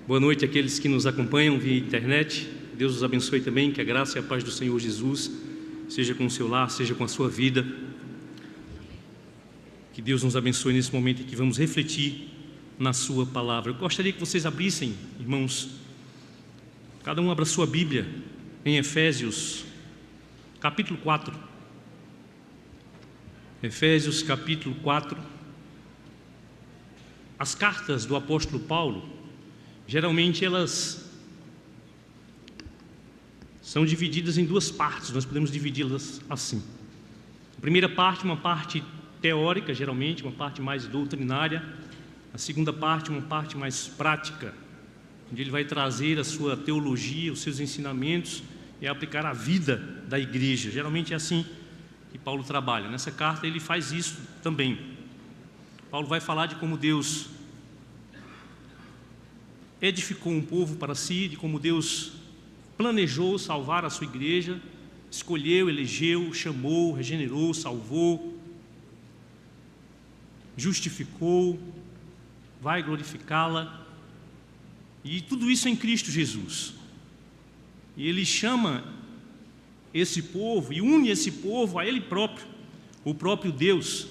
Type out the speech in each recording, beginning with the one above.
Boa noite àqueles que nos acompanham via internet. Deus os abençoe também, que a graça e a paz do Senhor Jesus seja com o seu lar, seja com a sua vida. Que Deus nos abençoe nesse momento em que vamos refletir na sua palavra. Eu gostaria que vocês abrissem, irmãos, cada um abra sua Bíblia em Efésios, capítulo 4. Efésios, capítulo 4. As cartas do apóstolo Paulo, geralmente elas são divididas em duas partes, nós podemos dividi-las assim. A primeira parte, uma parte teórica, geralmente, uma parte mais doutrinária. A segunda parte, uma parte mais prática, onde ele vai trazer a sua teologia, os seus ensinamentos e aplicar à vida da igreja. Geralmente é assim que Paulo trabalha. Nessa carta ele faz isso também. Paulo vai falar de como Deus edificou um povo para si, de como Deus planejou salvar a sua igreja, escolheu, elegeu, chamou, regenerou, salvou, justificou, vai glorificá-la, e tudo isso em Cristo Jesus. E ele chama esse povo e une esse povo a ele próprio, o próprio Deus,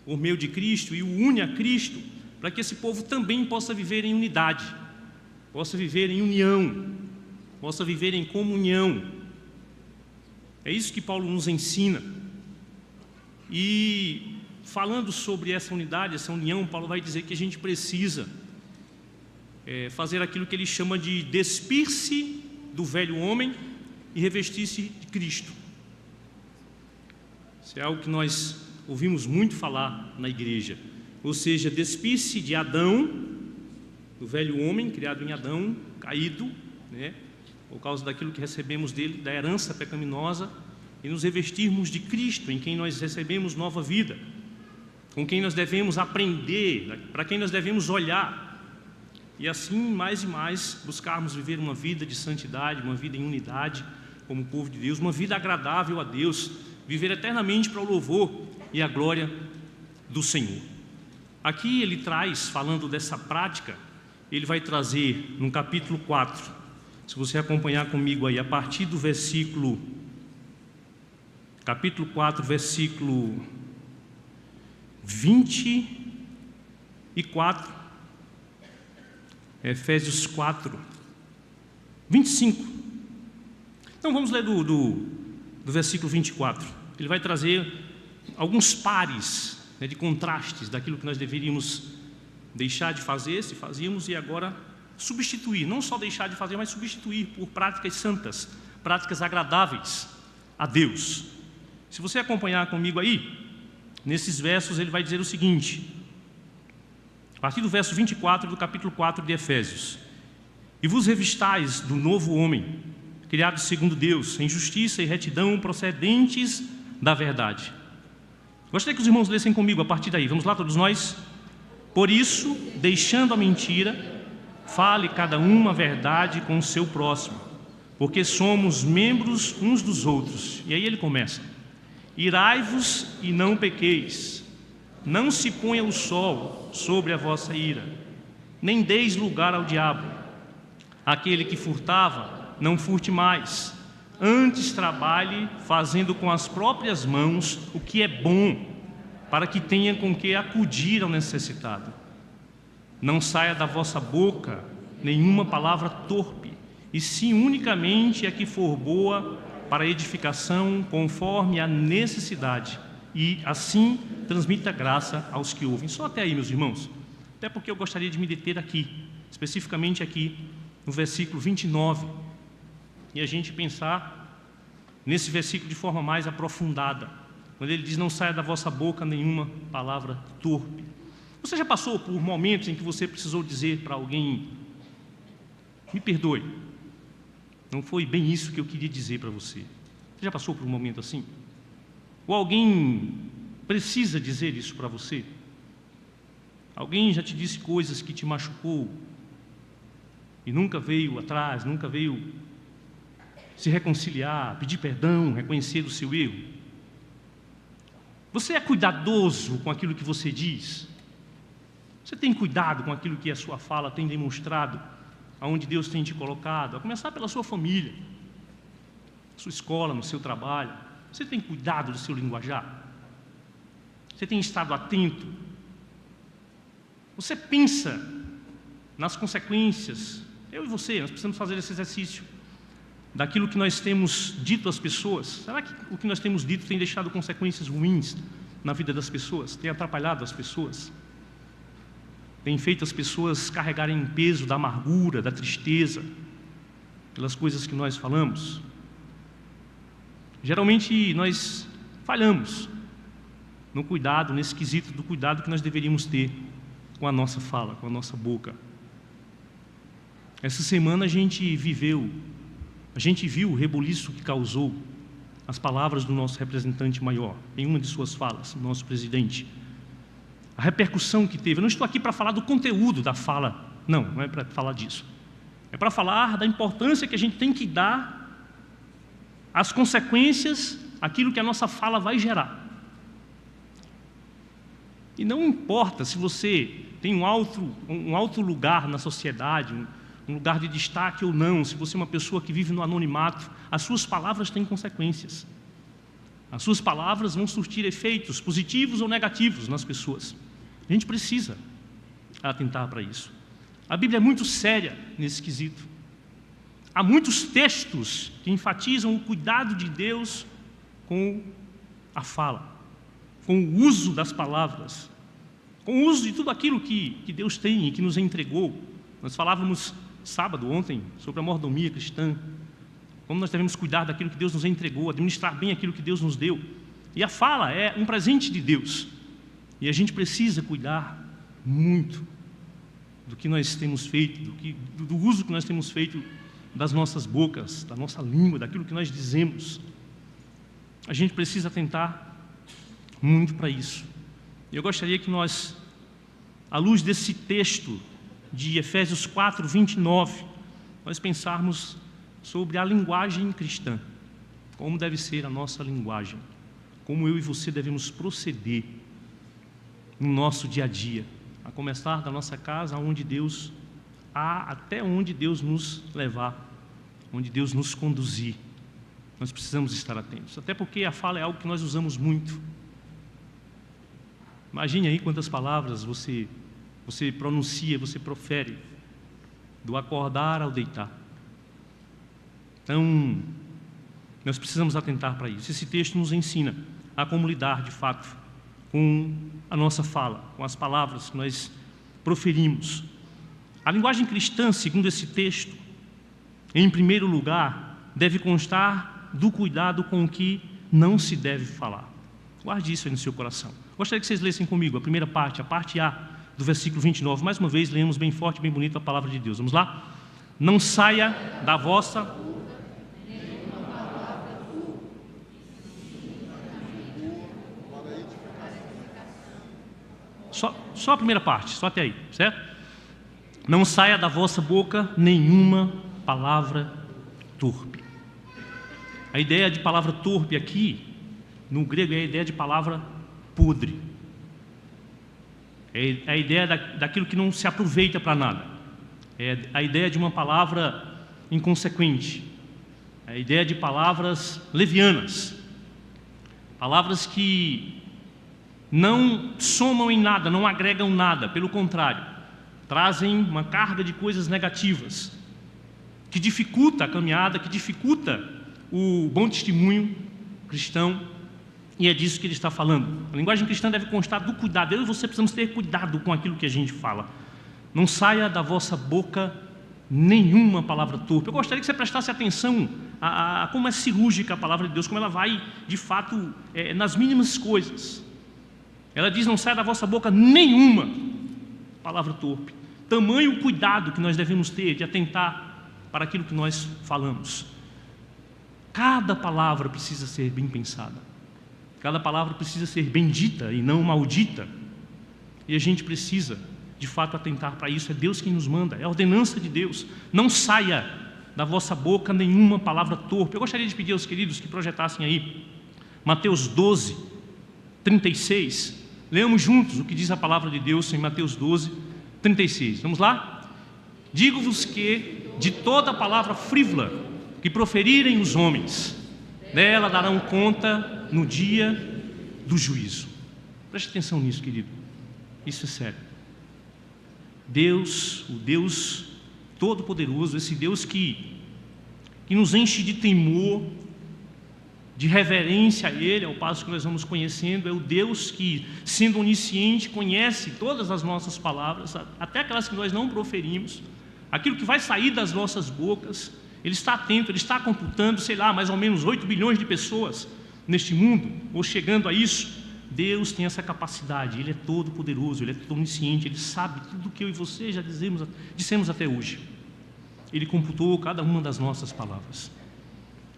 por meio de Cristo, e o une a Cristo, para que esse povo também possa viver em unidade, possa viver em união, possa viver em comunhão. É isso que Paulo nos ensina. E falando sobre essa unidade, essa união, Paulo vai dizer que a gente precisa fazer aquilo que ele chama de despir-se do velho homem e revestir-se de Cristo. Isso é algo que nós ouvimos muito falar na igreja. Ou seja, despir-se de Adão, do velho homem, criado em Adão, caído, por causa daquilo que recebemos dele, da herança pecaminosa, e nos revestirmos de Cristo, em quem nós recebemos nova vida, com quem nós devemos aprender, para quem nós devemos olhar, e assim, mais e mais, buscarmos viver uma vida de santidade, uma vida em unidade, como povo de Deus, uma vida agradável a Deus, viver eternamente para o louvor e a glória do Senhor. Aqui ele traz, falando dessa prática, ele vai trazer no capítulo 4, se você acompanhar comigo aí, a partir do versículo, capítulo 4, versículo 24, Efésios 4, 25. Então vamos ler do versículo 24. Ele vai trazer alguns pares, de contrastes daquilo que nós deveríamos deixar de fazer, se fazíamos, e agora substituir, não só deixar de fazer, mas substituir por práticas santas, práticas agradáveis a Deus. Se você acompanhar comigo aí, nesses versos ele vai dizer o seguinte, a partir do verso 24 do capítulo 4 de Efésios: e vos revistais do novo homem, criado segundo Deus, em justiça e retidão procedentes da verdade. Gostaria que os irmãos lessem comigo a partir daí. Vamos lá, todos nós? Por isso, deixando a mentira, fale cada um a verdade com o seu próximo, porque somos membros uns dos outros. E aí ele começa: irai-vos e não pequeis, não se ponha o sol sobre a vossa ira, nem deis lugar ao diabo. Aquele que furtava, não furte mais, antes trabalhe fazendo com as próprias mãos o que é bom, para que tenha com que acudir ao necessitado. Não saia da vossa boca nenhuma palavra torpe, e sim unicamente a que for boa para edificação, conforme a necessidade, e assim transmita graça aos que ouvem. Só até aí, meus irmãos, até porque eu gostaria de me deter aqui, especificamente aqui no versículo 29, e a gente pensar nesse versículo de forma mais aprofundada, quando ele diz: não saia da vossa boca nenhuma palavra torpe. Você já passou por momentos em que você precisou dizer para alguém: me perdoe, não foi bem isso que eu queria dizer para você? Você já passou por um momento assim? Ou alguém precisa dizer isso para você? Alguém já te disse coisas que te machucou e nunca veio atrás, nunca veio se reconciliar, pedir perdão, reconhecer o seu erro? Você é cuidadoso com aquilo que você diz? Você tem cuidado com aquilo que a sua fala tem demonstrado aonde Deus tem te colocado, a começar pela sua família, sua escola, no seu trabalho, você tem cuidado do seu linguajar? Você tem estado atento? Você pensa nas consequências? Eu e você, nós precisamos fazer esse exercício daquilo que nós temos dito às pessoas. Será que o que nós temos dito tem deixado consequências ruins na vida das pessoas? Tem atrapalhado as pessoas? Tem feito as pessoas carregarem peso da amargura, da tristeza, pelas coisas que nós falamos? Geralmente nós falhamos no cuidado, nesse quesito do cuidado que nós deveríamos ter com a nossa fala, com a nossa boca. Essa semana a gente viu o rebuliço que causou as palavras do nosso representante maior, em uma de suas falas, o nosso presidente. A repercussão que teve. Eu não estou aqui para falar do conteúdo da fala, não é para falar disso. É para falar da importância que a gente tem que dar às consequências, aquilo que a nossa fala vai gerar. E não importa se você tem um alto lugar na sociedade, um lugar de destaque ou não, se você é uma pessoa que vive no anonimato, as suas palavras têm consequências. As suas palavras vão surtir efeitos positivos ou negativos nas pessoas. A gente precisa atentar para isso. A Bíblia é muito séria nesse quesito. Há muitos textos que enfatizam o cuidado de Deus com a fala, com o uso das palavras, com o uso de tudo aquilo que Deus tem e que nos entregou. Nós falávamos sábado, ontem, sobre a mordomia cristã, como nós devemos cuidar daquilo que Deus nos entregou, administrar bem aquilo que Deus nos deu. E a fala é um presente de Deus. E a gente precisa cuidar muito do que nós temos feito, do uso que nós temos feito das nossas bocas, da nossa língua, daquilo que nós dizemos. A gente precisa atentar muito para isso. Eu gostaria que nós, à luz desse texto de Efésios 4, 29, nós pensarmos sobre a linguagem cristã, como deve ser a nossa linguagem, como eu e você devemos proceder no nosso dia a dia, a começar da nossa casa, até onde Deus nos levar, onde Deus nos conduzir. Nós precisamos estar atentos, até porque a fala é algo que nós usamos muito. Imagine aí quantas palavras você pronuncia, você profere, do acordar ao deitar. Então, nós precisamos atentar para isso. Esse texto nos ensina a como lidar, de fato, com a nossa fala, com as palavras que nós proferimos. A linguagem cristã, segundo esse texto, em primeiro lugar, deve constar do cuidado com o que não se deve falar. Guarde isso aí no seu coração. Gostaria que vocês lessem comigo a primeira parte, a parte A do versículo 29. Mais uma vez, lemos bem forte, bem bonito a palavra de Deus. Vamos lá? Não saia da vossa... Só a primeira parte, só até aí, certo? Não saia da vossa boca nenhuma palavra torpe. A ideia de palavra torpe aqui, no grego, é a ideia de palavra podre. É a ideia daquilo que não se aproveita para nada. É a ideia de uma palavra inconsequente. É a ideia de palavras levianas. Palavras que não somam em nada, não agregam nada, pelo contrário, trazem uma carga de coisas negativas, que dificulta a caminhada, que dificulta o bom testemunho cristão, e é disso que ele está falando. A linguagem cristã deve constar do cuidado. Eu e você precisamos ter cuidado com aquilo que a gente fala. Não saia da vossa boca nenhuma palavra torpe. Eu gostaria que você prestasse atenção a como é cirúrgica a palavra de Deus, como ela vai, de fato, nas mínimas coisas. Ela diz: não saia da vossa boca nenhuma palavra torpe. Tamanho cuidado que nós devemos ter de atentar para aquilo que nós falamos. Cada palavra precisa ser bem pensada. Cada palavra precisa ser bendita e não maldita. E a gente precisa, de fato, atentar para isso. É Deus quem nos manda, é a ordenança de Deus. Não saia da vossa boca nenhuma palavra torpe. Eu gostaria de pedir aos queridos que projetassem aí Mateus 12, 36. Leamos juntos o que diz a palavra de Deus em Mateus 12, 36. Vamos lá? Digo-vos que de toda palavra frívola que proferirem os homens, dela darão conta no dia do juízo. Preste atenção nisso, querido. Isso é sério. Deus, o Deus Todo-Poderoso, esse Deus que nos enche de temor, de reverência a Ele, ao passo que nós vamos conhecendo, é o Deus que, sendo onisciente, conhece todas as nossas palavras, até aquelas que nós não proferimos, aquilo que vai sair das nossas bocas. Ele está atento, Ele está computando, mais ou menos 8 bilhões de pessoas neste mundo, ou chegando a isso. Deus tem essa capacidade, Ele é todo poderoso, Ele é onisciente, Ele sabe tudo o que eu e você já dissemos até hoje. Ele computou cada uma das nossas palavras.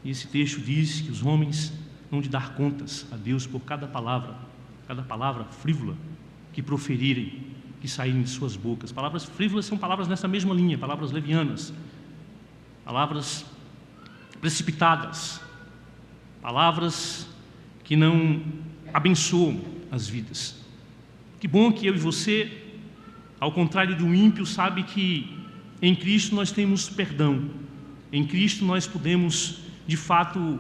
E esse texto diz que os homens vão de dar contas a Deus por cada palavra frívola que proferirem, que saírem de suas bocas. Palavras frívolas são palavras nessa mesma linha, palavras levianas, palavras precipitadas, palavras que não abençoam as vidas. Que bom que eu e você, ao contrário do ímpio, sabe que em Cristo nós temos perdão. Em Cristo nós podemos, de fato,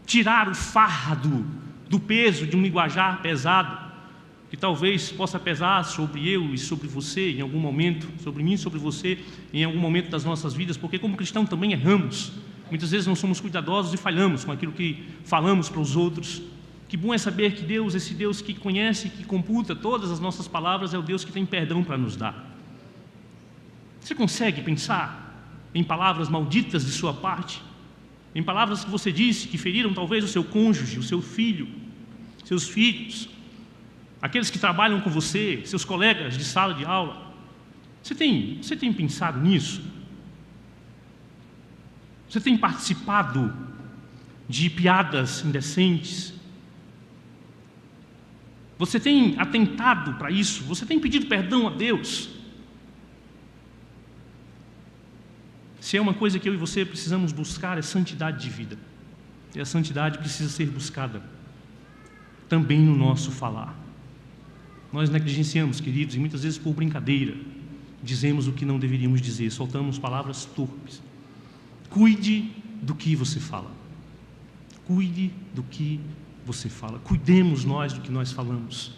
tirar o fardo do peso de um linguajar pesado, que talvez possa pesar sobre eu e sobre você em algum momento, sobre mim e sobre você em algum momento das nossas vidas, porque como cristão também erramos. Muitas vezes não somos cuidadosos e falhamos com aquilo que falamos para os outros. Que bom é saber que Deus, esse Deus que conhece, que computa todas as nossas palavras, é o Deus que tem perdão para nos dar. Você consegue pensar em palavras malditas de sua parte? Em palavras que você disse que feriram talvez o seu cônjuge, o seu filho, seus filhos, aqueles que trabalham com você, seus colegas de sala de aula? Você tem pensado nisso? Você tem participado de piadas indecentes? Você tem atentado para isso? Você tem pedido perdão a Deus? Se é uma coisa que eu e você precisamos buscar, é santidade de vida. E a santidade precisa ser buscada também no nosso falar. Nós negligenciamos, queridos, e muitas vezes por brincadeira dizemos o que não deveríamos dizer, soltamos palavras torpes. Cuide do que você fala. Cuide do que você fala. Cuidemos nós do que nós falamos.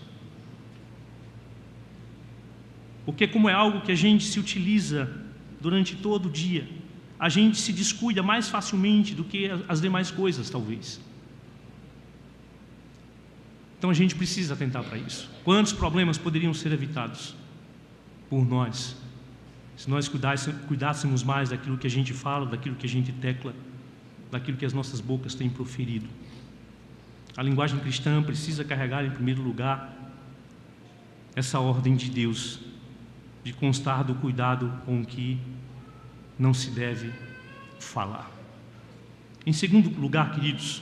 Porque como é algo que a gente se utiliza durante todo o dia, a gente se descuida mais facilmente do que as demais coisas, talvez. Então a gente precisa atentar para isso. Quantos problemas poderiam ser evitados por nós, se nós cuidássemos mais daquilo que a gente fala, daquilo que a gente tecla, daquilo que as nossas bocas têm proferido? A linguagem cristã precisa carregar em primeiro lugar essa ordem de Deus, de constar do cuidado com o que não se deve falar. Em segundo lugar, queridos,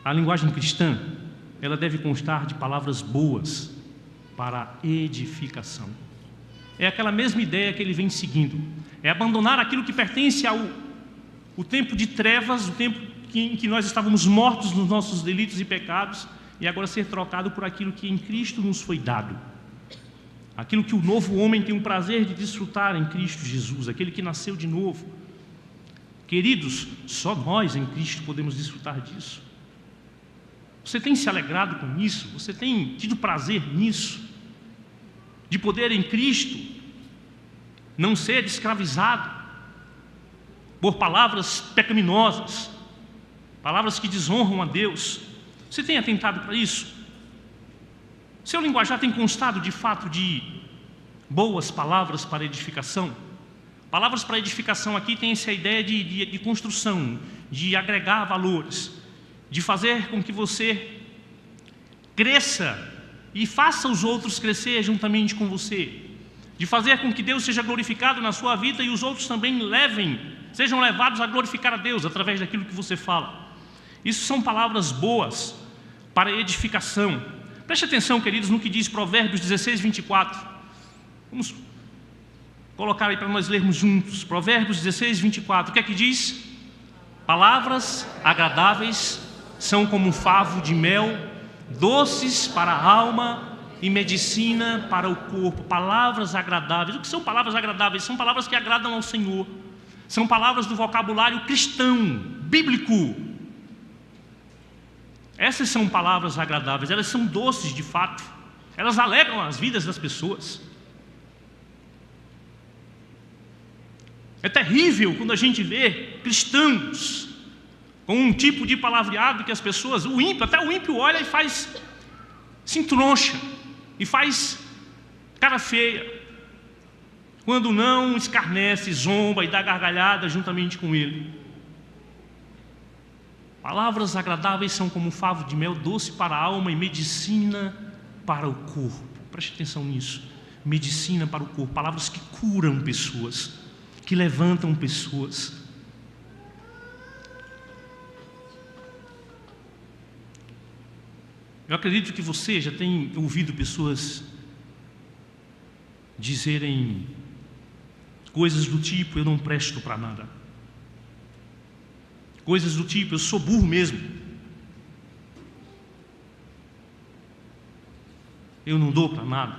a linguagem cristã, ela deve constar de palavras boas para edificação. É aquela mesma ideia que ele vem seguindo, é abandonar aquilo que pertence ao tempo de trevas, o tempo em que nós estávamos mortos nos nossos delitos e pecados, e agora ser trocado por aquilo que em Cristo nos foi dado. Aquilo que o novo homem tem o prazer de desfrutar em Cristo Jesus, aquele que nasceu de novo. Queridos, só nós em Cristo podemos desfrutar disso. Você tem se alegrado com isso? Você tem tido prazer nisso? De poder em Cristo não ser escravizado por palavras pecaminosas, palavras que desonram a Deus. Você tem atentado para isso? Seu linguajar tem constado de fato de boas palavras para edificação? Palavras para edificação aqui tem essa ideia de construção, de agregar valores, de fazer com que você cresça e faça os outros crescer juntamente com você, de fazer com que Deus seja glorificado na sua vida e os outros também sejam levados a glorificar a Deus através daquilo que você fala. Isso são palavras boas para edificação. Preste atenção, queridos, no que diz Provérbios 16, 24. Vamos colocar aí para nós lermos juntos. Provérbios 16, 24. O que é que diz? Palavras agradáveis são como um favo de mel, doces para a alma e medicina para o corpo. Palavras agradáveis. O que são palavras agradáveis? São palavras que agradam ao Senhor. São palavras do vocabulário cristão, bíblico. Essas são palavras agradáveis. Elas são doces de fato. Elas alegram as vidas das pessoas. É terrível quando a gente vê cristãos com um tipo de palavreado que as pessoas, até o ímpio olha e se entroncha e faz cara feia, quando não escarnece, zomba e dá gargalhada juntamente com ele. Palavras agradáveis são como um favo de mel, doce para a alma e medicina para o corpo. Preste atenção nisso. Medicina para o corpo. Palavras que curam pessoas, que levantam pessoas. Eu acredito que você já tem ouvido pessoas dizerem coisas do tipo: eu não presto para nada. Coisas do tipo: eu sou burro mesmo. Eu não dou para nada.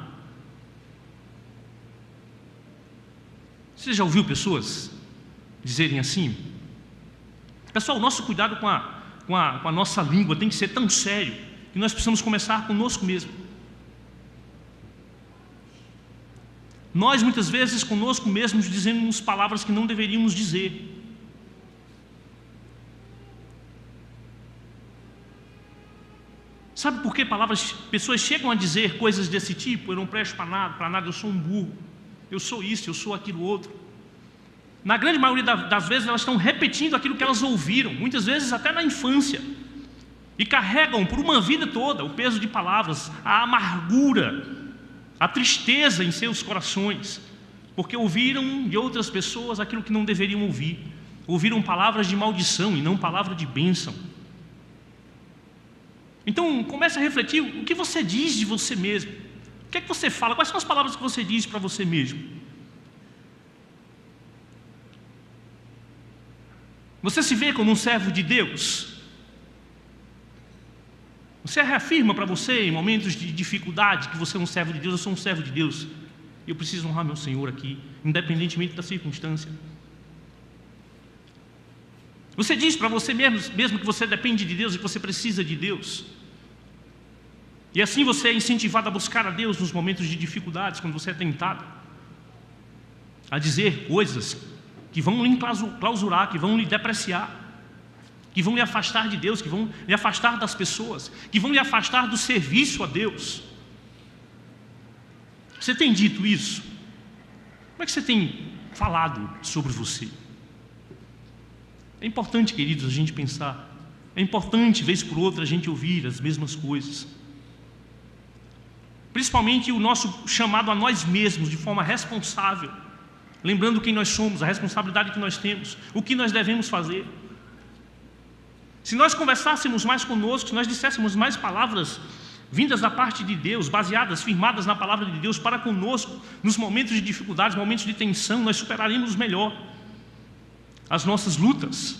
Você já ouviu pessoas dizerem assim? Pessoal, o nosso cuidado com a nossa língua tem que ser tão sério que nós precisamos começar conosco mesmo. Nós muitas vezes conosco mesmos dizemos palavras que não deveríamos dizer. Sabe por que pessoas chegam a dizer coisas desse tipo? Eu não presto para nada, eu sou um burro, eu sou isso, eu sou aquilo outro. Na grande maioria das vezes elas estão repetindo aquilo que elas ouviram, muitas vezes até na infância, e carregam por uma vida toda o peso de palavras, a amargura, a tristeza em seus corações, porque ouviram de outras pessoas aquilo que não deveriam ouvir. Ouviram palavras de maldição e não palavra de bênção. Então comece a refletir o que você diz de você mesmo. O que é que você fala? Quais são as palavras que você diz para você mesmo? Você se vê como um servo de Deus? Você reafirma para você em momentos de dificuldade que você é um servo de Deus? Eu sou um servo de Deus. Eu preciso honrar meu Senhor aqui, independentemente da circunstância. Você diz para você mesmo que você depende de Deus e que você precisa de Deus. E assim você é incentivado a buscar a Deus nos momentos de dificuldades, quando você é tentado a dizer coisas que vão lhe clausurar, que vão lhe depreciar, que vão lhe afastar de Deus, que vão lhe afastar das pessoas, que vão lhe afastar do serviço a Deus. Você tem dito isso? Como é que você tem falado sobre você? É importante, queridos, a gente pensar. É importante, vez por outra, a gente ouvir as mesmas coisas. Principalmente o nosso chamado a nós mesmos, de forma responsável. Lembrando quem nós somos, a responsabilidade que nós temos, o que nós devemos fazer. Se nós conversássemos mais conosco, se nós disséssemos mais palavras vindas da parte de Deus, baseadas, firmadas na palavra de Deus para conosco, nos momentos de dificuldades, momentos de tensão, nós superaríamos melhor as nossas lutas,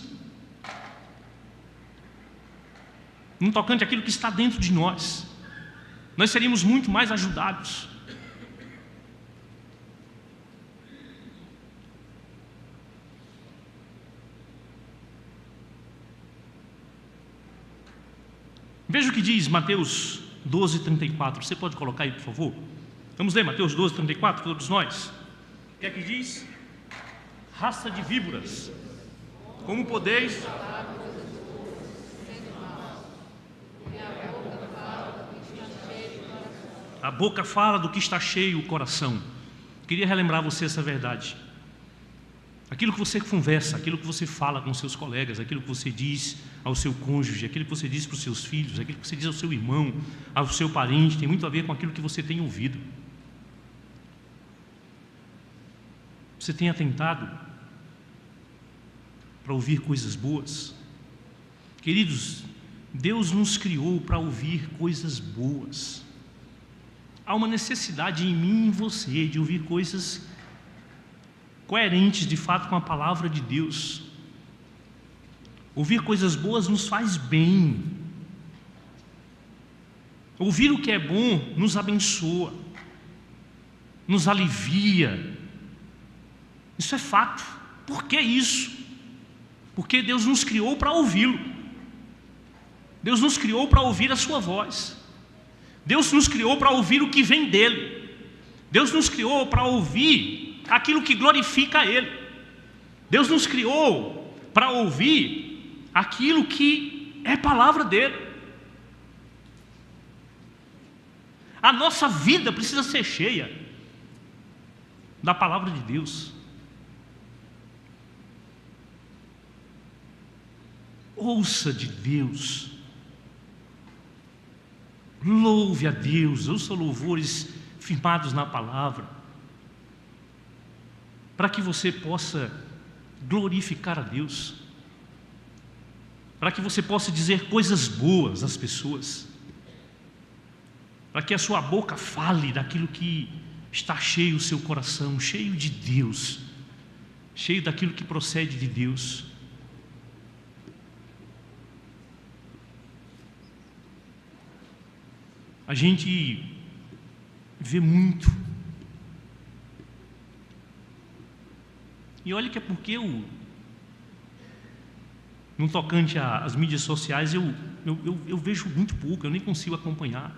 no tocante àquilo que está dentro de nós. Nós seríamos muito mais ajudados. Veja o que diz Mateus 12:34. Você pode colocar aí, por favor? Vamos ler Mateus 12:34, todos nós. O que é que diz? Raça de víboras, como podeis? A boca fala do que está cheio o coração. Queria relembrar você essa verdade. Aquilo que você conversa, aquilo que você fala com seus colegas, aquilo que você diz ao seu cônjuge, aquilo que você diz para os seus filhos, aquilo que você diz ao seu irmão, ao seu parente, tem muito a ver com aquilo que você tem ouvido. Você tem atentado para ouvir coisas boas? Queridos, Deus nos criou para ouvir coisas boas. Há uma necessidade em mim e em você de ouvir coisas coerentes de fato com a palavra de Deus. Ouvir coisas boas nos faz bem. Ouvir o que é bom nos abençoa, nos alivia. Isso é fato. Por que isso? Porque Deus nos criou para ouvi-lo. Deus nos criou para ouvir a sua voz. Deus nos criou para ouvir o que vem dele. Deus nos criou para ouvir aquilo que glorifica a ele. Deus nos criou para ouvir aquilo que é palavra dele. A nossa vida precisa ser cheia da palavra de Deus. Ouça de Deus, louve a Deus, ouça louvores firmados na palavra, para que você possa glorificar a Deus, para que você possa dizer coisas boas às pessoas, para que a sua boca fale daquilo que está cheio o seu coração, cheio de Deus, cheio daquilo que procede de Deus. A gente vê muito, e olha que é porque no tocante às mídias sociais eu vejo muito pouco, eu nem consigo acompanhar.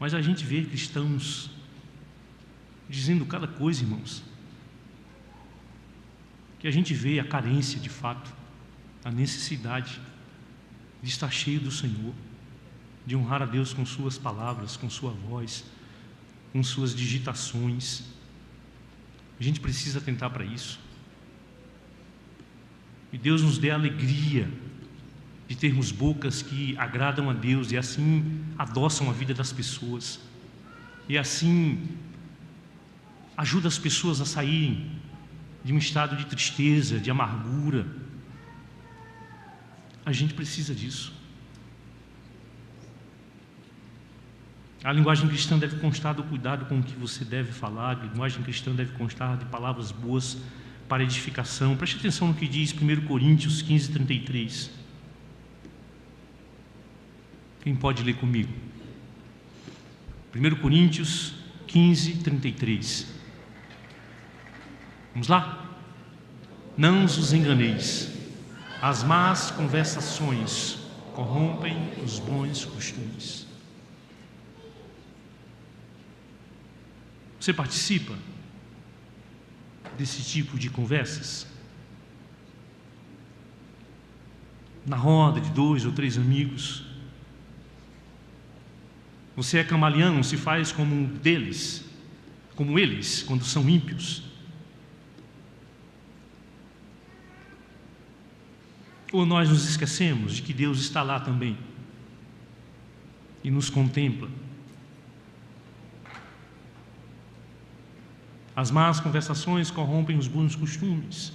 Mas a gente vê cristãos dizendo cada coisa, irmãos, que a gente vê a carência de fato, a necessidade de estar cheio do Senhor, de honrar a Deus com suas palavras, com sua voz, com suas digitações. A gente precisa atentar para isso. E Deus nos dê a alegria de termos bocas que agradam a Deus e assim adoçam a vida das pessoas. E assim ajuda as pessoas a saírem de um estado de tristeza, de amargura. A gente precisa disso. A linguagem cristã deve constar do cuidado com o que você deve falar. A linguagem cristã deve constar de palavras boas para edificação. Preste atenção no que diz 1 Coríntios 15, 33. Quem pode ler comigo? 1 Coríntios 15, 33. Vamos lá? Não os enganeis. As más conversações corrompem os bons costumes. Você participa desse tipo de conversas? Na roda de 2 ou 3 amigos? Você é camaleão, se faz como um deles, como eles, quando são ímpios? Ou nós nos esquecemos de que Deus está lá também e nos contempla? As más conversações corrompem os bons costumes.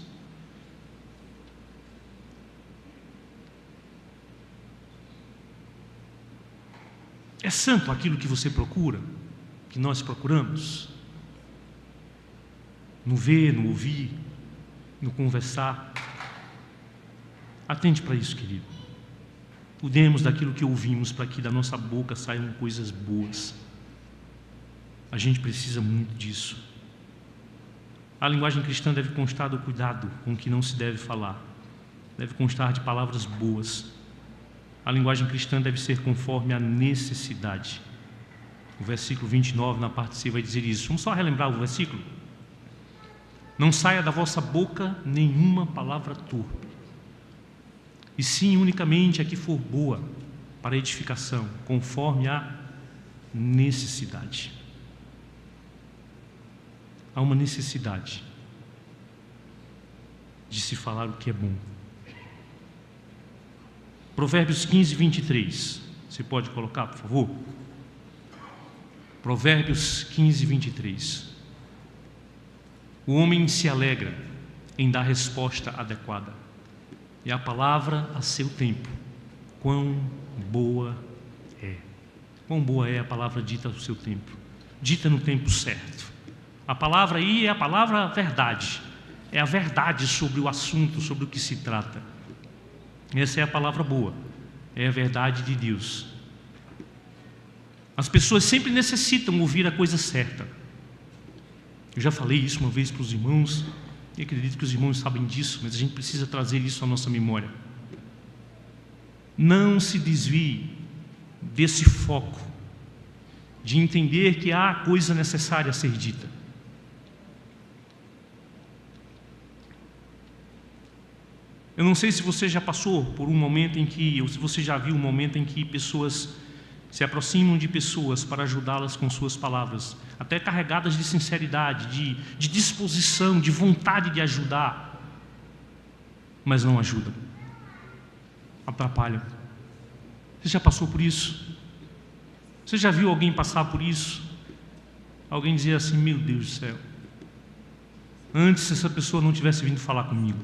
É santo aquilo que você procura, que nós procuramos? No ver, no ouvir, no conversar. Atente para isso, querido. Cuidemos daquilo que ouvimos, para que da nossa boca saiam coisas boas. A gente precisa muito disso. A linguagem cristã deve constar do cuidado com o que não se deve falar. Deve constar de palavras boas. A linguagem cristã deve ser conforme a necessidade. O versículo 29, na parte C, vai dizer isso. Vamos só relembrar o versículo? Não saia da vossa boca nenhuma palavra torpe, e sim unicamente a que for boa para edificação, conforme a necessidade. Há uma necessidade de se falar o que é bom. Provérbios 15, 23. Você pode colocar, por favor? Provérbios 15, 23. O homem se alegra em dar resposta adequada, e a palavra a seu tempo. Quão boa é. Quão boa é a palavra dita ao seu tempo, dita no tempo certo. A palavra aí é a palavra verdade, é a verdade sobre o assunto, sobre o que se trata. Essa é a palavra boa, é a verdade de Deus. As pessoas sempre necessitam ouvir a coisa certa. Eu já falei isso uma vez para os irmãos, e acredito que os irmãos sabem disso, mas a gente precisa trazer isso à nossa memória. Não se desvie desse foco de entender que há coisa necessária a ser dita. Eu não sei se você já passou por um momento em que, ou se você já viu um momento em que pessoas se aproximam de pessoas para ajudá-las com suas palavras, até carregadas de sinceridade, de disposição, de vontade de ajudar, mas não ajudam, atrapalham. Você já passou por isso? Você já viu alguém passar por isso? Alguém dizer assim: meu Deus do céu, antes essa pessoa não tivesse vindo falar comigo.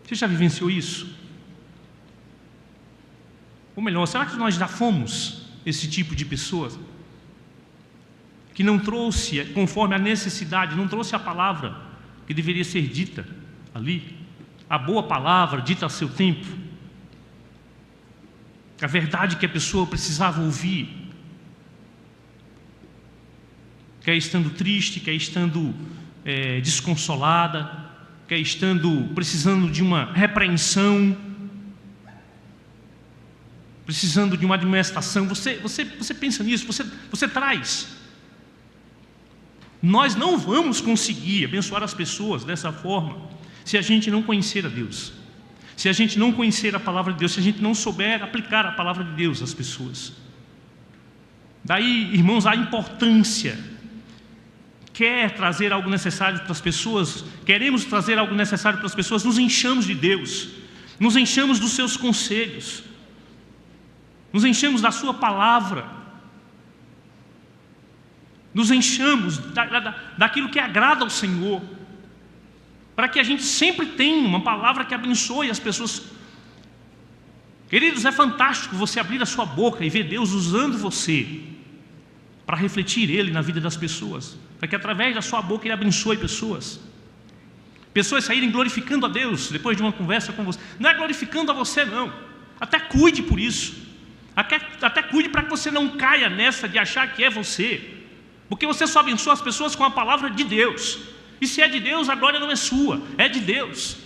Você já vivenciou isso? Ou melhor, será que nós já fomos esse tipo de pessoa que não trouxe, conforme a necessidade, não trouxe a palavra que deveria ser dita ali, a boa palavra dita a seu tempo, a verdade que a pessoa precisava ouvir, quer estando triste, quer estando desconsolada, quer estando precisando de uma repreensão, precisando de uma admoestação. Você pensa nisso, você traz. Nós não vamos conseguir abençoar as pessoas dessa forma se a gente não conhecer a Deus, se a gente não conhecer a palavra de Deus, se a gente não souber aplicar a palavra de Deus às pessoas. Daí, irmãos, a importância. Quer trazer algo necessário para as pessoas, queremos trazer algo necessário para as pessoas, nos enchamos de Deus, nos enchamos dos seus conselhos, nos enchemos da sua palavra, nos enchamos daquilo que agrada ao Senhor, para que a gente sempre tenha uma palavra que abençoe as pessoas. Queridos, é fantástico você abrir a sua boca e ver Deus usando você para refletir Ele na vida das pessoas, para que através da sua boca Ele abençoe pessoas. Pessoas saírem glorificando a Deus depois de uma conversa com você. Não é glorificando a você, não. Até cuide por isso. Até cuide para que você não caia nessa de achar que é você, porque você só abençoa as pessoas com a palavra de Deus. E se é de Deus, a glória não é sua, é de Deus.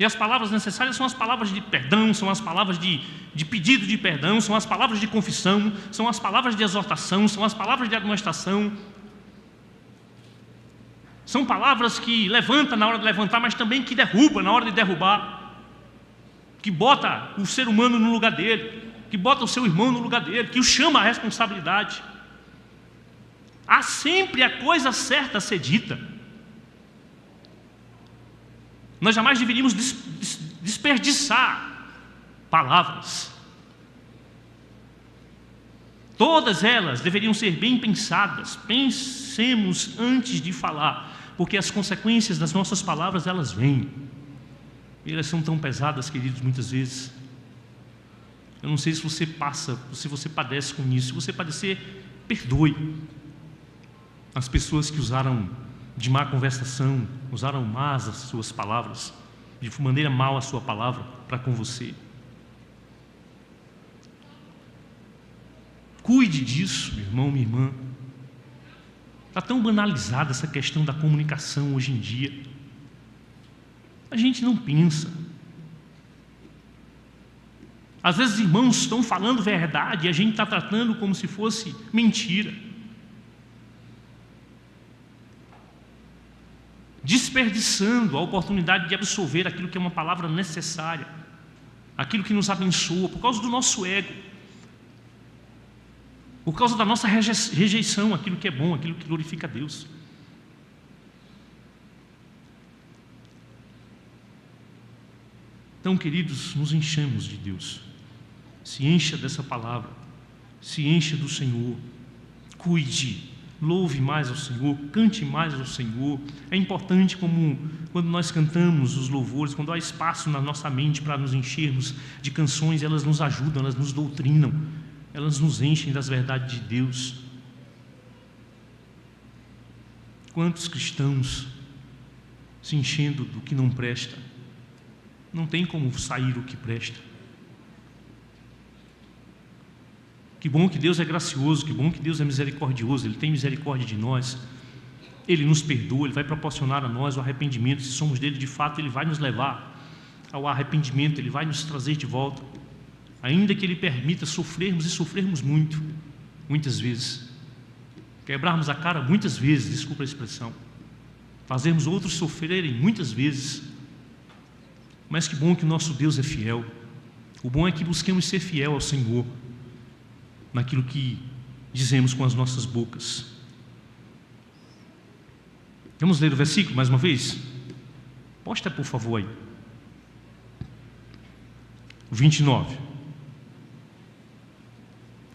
E as palavras necessárias são as palavras de perdão, são as palavras de pedido de perdão, são as palavras de confissão, são as palavras de exortação, são as palavras de admoestação. São palavras que levantam na hora de levantar, mas também que derrubam na hora de derrubar, que bota o ser humano no lugar dele, que bota o seu irmão no lugar dele, que o chama à responsabilidade. Há sempre a coisa certa a ser dita. Nós jamais deveríamos desperdiçar palavras. Todas elas deveriam ser bem pensadas. Pensemos antes de falar, porque as consequências das nossas palavras, elas vêm. E elas são tão pesadas, queridos, muitas vezes. Eu não sei se você passa, se você padece com isso. Se você padecer, perdoe as pessoas que usaram de má conversação, usaram más as suas palavras, de maneira mal a sua palavra para com você. Cuide disso, meu irmão, minha irmã. Está tão banalizada essa questão da comunicação hoje em dia. A gente não pensa. Às vezes irmãos estão falando verdade e a gente está tratando como se fosse mentira, desperdiçando a oportunidade de absorver aquilo que é uma palavra necessária, aquilo que nos abençoa, por causa do nosso ego, por causa da nossa rejeição àquilo que é bom, aquilo que glorifica a Deus. Então, queridos, nos enchemos de Deus. Se encha dessa palavra, se encha do Senhor, cuide, louve mais ao Senhor, cante mais ao Senhor. É importante, como quando nós cantamos os louvores, quando há espaço na nossa mente para nos enchermos de canções, elas nos ajudam, elas nos doutrinam, elas nos enchem das verdades de Deus. Quantos cristãos se enchendo do que não presta? Não tem como sair o que presta. Que bom que Deus é gracioso, que bom que Deus é misericordioso, Ele tem misericórdia de nós, Ele nos perdoa, Ele vai proporcionar a nós o arrependimento. Se somos dele de fato, Ele vai nos levar ao arrependimento, Ele vai nos trazer de volta, ainda que Ele permita sofrermos e sofrermos muito, muitas vezes, quebrarmos a cara muitas vezes, desculpa a expressão, fazermos outros sofrerem muitas vezes, mas que bom que o nosso Deus é fiel. O bom é que busquemos ser fiel ao Senhor naquilo que dizemos com as nossas bocas. Vamos ler o versículo mais uma vez? Posta por favor aí. 29.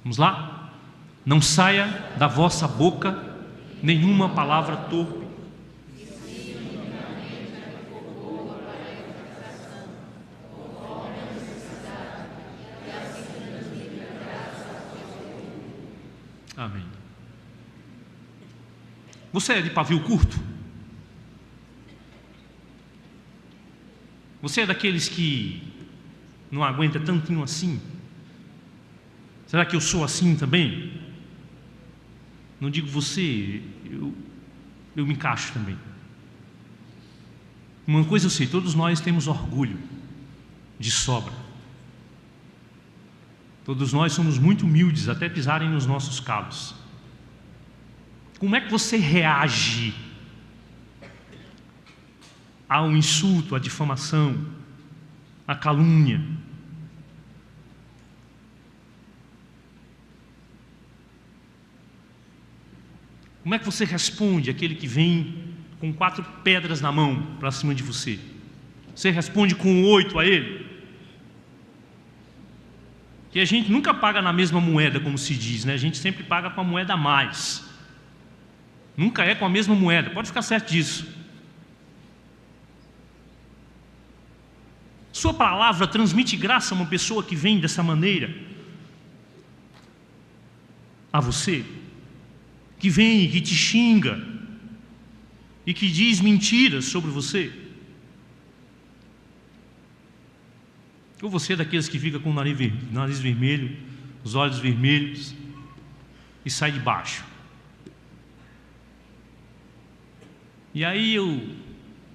Vamos lá? Não saia da vossa boca nenhuma palavra torpe. Amém. Você é de pavio curto? Você é daqueles que não aguenta tantinho assim? Será que eu sou assim também? Não digo você, eu me encaixo também. Uma coisa eu sei, todos nós temos orgulho de sobra. Todos nós somos muito humildes, até pisarem nos nossos calos. Como é que você reage ao insulto, à difamação, à calúnia? Como é que você responde àquele que vem com 4 pedras na mão para cima de você? Você responde com 8 a ele? Que a gente nunca paga na mesma moeda, como se diz, né? A gente sempre paga com a moeda a mais. Nunca é com a mesma moeda, pode ficar certo disso. Sua palavra transmite graça a uma pessoa que vem dessa maneira a você, que vem e que te xinga e que diz mentiras sobre você? Ou você é daqueles que fica com o nariz vermelho, os olhos vermelhos e sai de baixo? E aí eu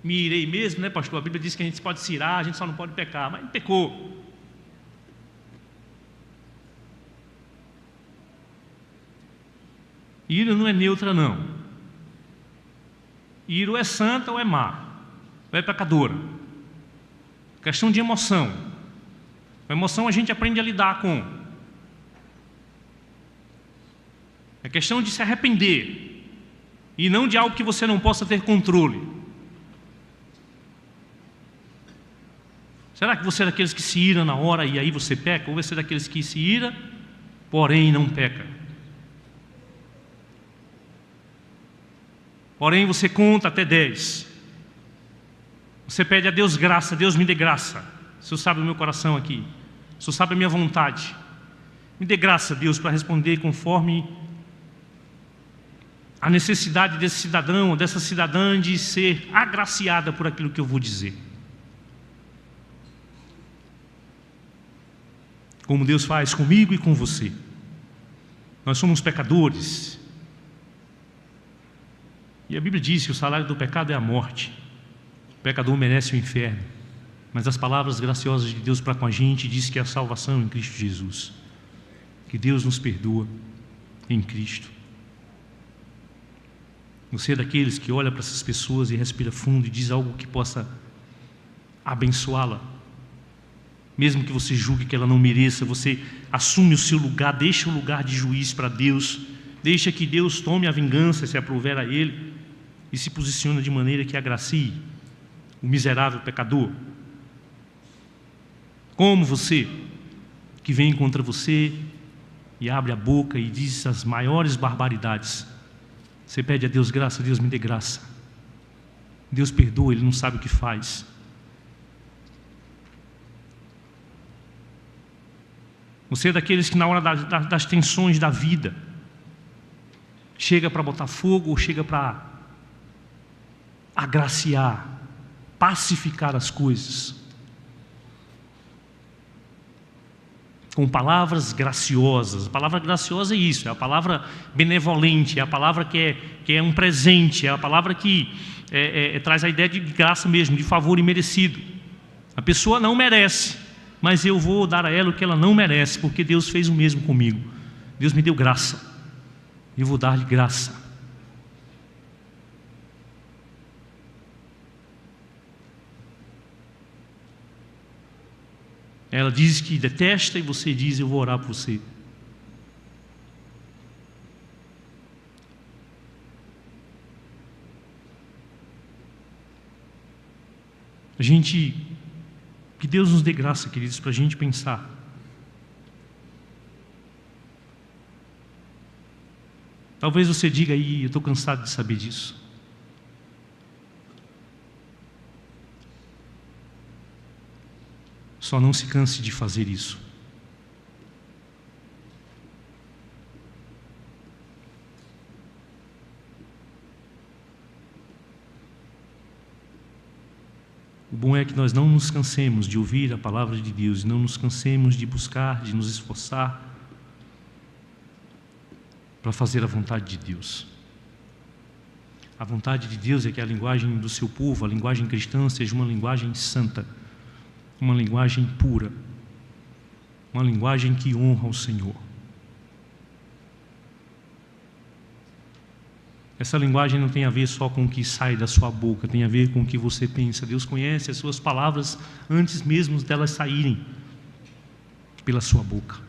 me irei mesmo, né, pastor? A Bíblia diz que a gente pode se irar, a gente só não pode pecar, mas pecou. Ira não é neutra, não. Ira ou é santa ou é má, ou é pecadora. Questão de emoção. A emoção a gente aprende a lidar com. É questão de se arrepender, e não de algo que você não possa ter controle. Será que você é daqueles que se ira na hora e aí você peca? Ou você é daqueles que se ira, porém não peca? Porém você conta até 10. Você pede a Deus graça, Deus me dê graça. O Senhor sabe o meu coração aqui, o Senhor sabe a minha vontade. Me dê graça, Deus, para responder conforme a necessidade desse cidadão ou dessa cidadã de ser agraciada por aquilo que eu vou dizer. Como Deus faz comigo e com você. Nós somos pecadores. E a Bíblia diz que o salário do pecado é a morte. O pecador merece o inferno. Mas as palavras graciosas de Deus para com a gente diz que é a salvação em Cristo Jesus. Que Deus nos perdoa em Cristo. Você é daqueles que olha para essas pessoas e respira fundo e diz algo que possa abençoá-la. Mesmo que você julgue que ela não mereça, você assume o seu lugar, deixa o lugar de juiz para Deus, deixa que Deus tome a vingança se aprouver a Ele e se posiciona de maneira que agracie o miserável pecador. Como você, que vem contra você e abre a boca e diz as maiores barbaridades, você pede a Deus graça, Deus me dê graça. Deus perdoa, Ele não sabe o que faz. Você é daqueles que na hora das tensões da vida chega para botar fogo ou chega para agraciar, pacificar as coisas. Com palavras graciosas. A palavra graciosa é isso, é a palavra benevolente, é a palavra que é um presente, é a palavra que traz a ideia de graça mesmo, de favor imerecido. A pessoa não merece, mas eu vou dar a ela o que ela não merece, porque Deus fez o mesmo comigo. Deus me deu graça, eu vou dar-lhe graça. Ela diz que detesta e você diz: eu vou orar por você. Que Deus nos dê graça, queridos, para a gente pensar. Talvez você diga aí: eu estou cansado de saber disso. Só não se canse de fazer isso. O bom é que nós não nos cansemos de ouvir a palavra de Deus, não nos cansemos de buscar, de nos esforçar para fazer a vontade de Deus. A vontade de Deus é que a linguagem do seu povo, a linguagem cristã, seja uma linguagem santa, uma linguagem pura, uma linguagem que honra o Senhor. Essa linguagem não tem a ver só com o que sai da sua boca, tem a ver com o que você pensa. Deus conhece as suas palavras antes mesmo delas saírem pela sua boca.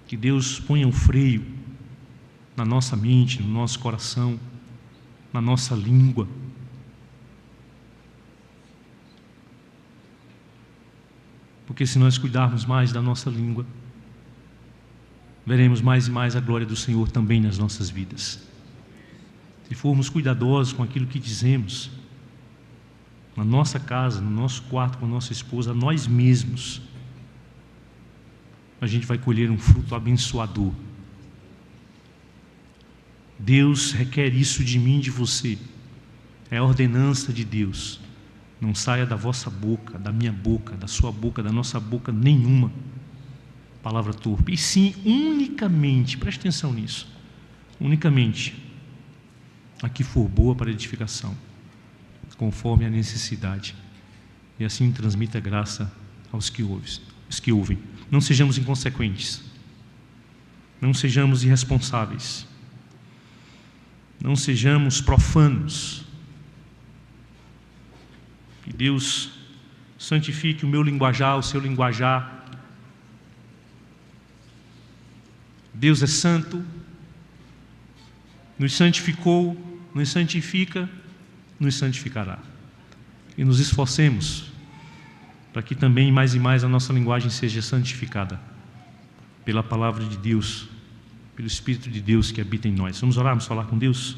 Que Deus ponha um freio na nossa mente, no nosso coração, na nossa língua. Porque se nós cuidarmos mais da nossa língua, veremos mais e mais a glória do Senhor também nas nossas vidas. Se formos cuidadosos com aquilo que dizemos, na nossa casa, no nosso quarto, com a nossa esposa, nós mesmos, a gente vai colher um fruto abençoador. Deus requer isso de mim e de você. É a ordenança de Deus. Não saia da vossa boca, da minha boca, da sua boca, da nossa boca nenhuma palavra torpe, e sim unicamente, preste atenção nisso, unicamente a que for boa para edificação, conforme a necessidade, e assim transmita graça aos que ouvem. Não sejamos inconsequentes, não sejamos irresponsáveis, não sejamos profanos. Que Deus santifique o meu linguajar, o seu linguajar. Deus é santo, nos santificou, nos santifica, nos santificará. E nos esforcemos para que também mais e mais a nossa linguagem seja santificada pela palavra de Deus, pelo Espírito de Deus que habita em nós. Vamos orar, vamos falar com Deus?